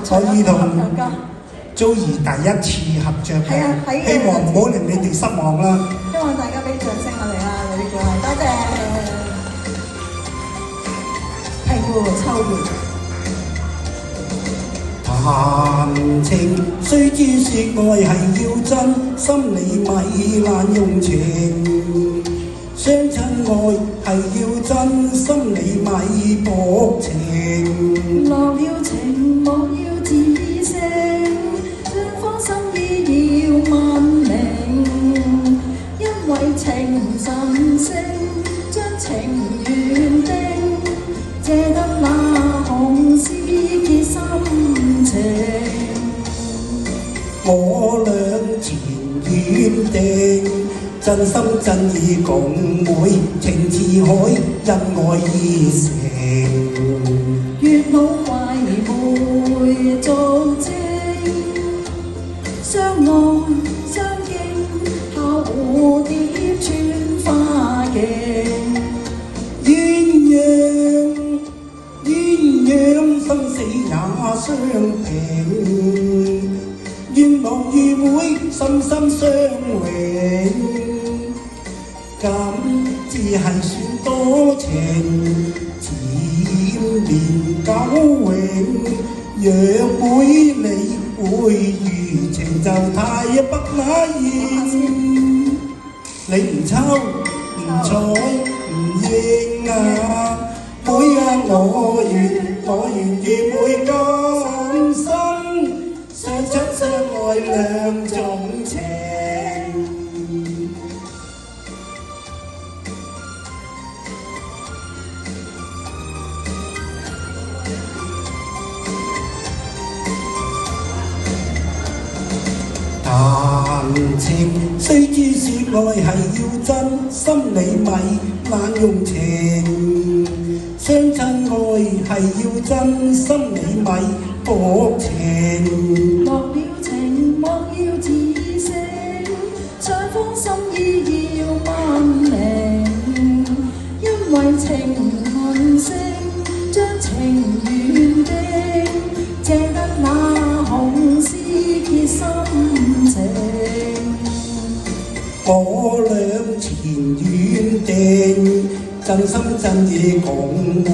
可以同 Joey 第一次合著嘅，希望唔好令你哋失望啦。希望大家俾掌聲我哋啦，你呢個係多謝。屁股抽完。談情須知說愛係要真，心裏咪難用情。相親愛係要真，心裏咪薄情。落了情莫要自勝，雙方心意要問明，因為情神聖，將情緣定，借得那紅絲結心情。我倆前緣定，真心真意共會，情似海，恩愛已成。月老為媒做證，相愛相敬，效蝴蝶穿花徑。鴛鴦生死也相平，願郎與妹心心相榮。今只係算多情，纏綿久永。若每你會餘情就太不雅言。你唔抽唔睬唔應啊！每日我願與每今生相親相愛兩種情。談情須知說愛係要真，心裏咪難用情。相親愛係要真，心裏咪薄情。落了情莫要自勝，雙方心意要問明，因為情魂性，將情緣定，借得那紅絲結心情。我倆前緣定，真心真意共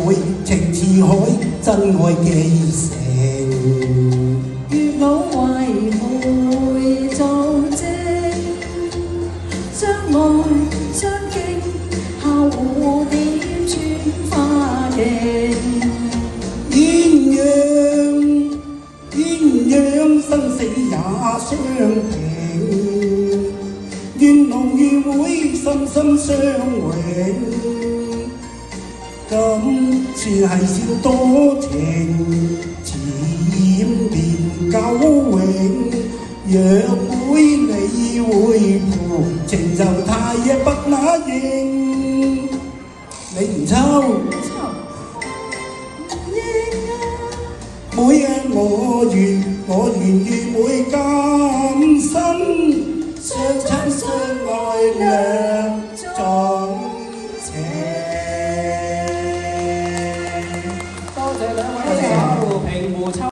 會，情似海，真愛既成。月老為媒做證，相愛相敬，效蝴蝶穿花徑。鴛鴦生死也相平，願郎與妹心心相榮。今次係算多情，纏綿久永。若每你會負，情就太不雅應。你唔抽？每日我願與每今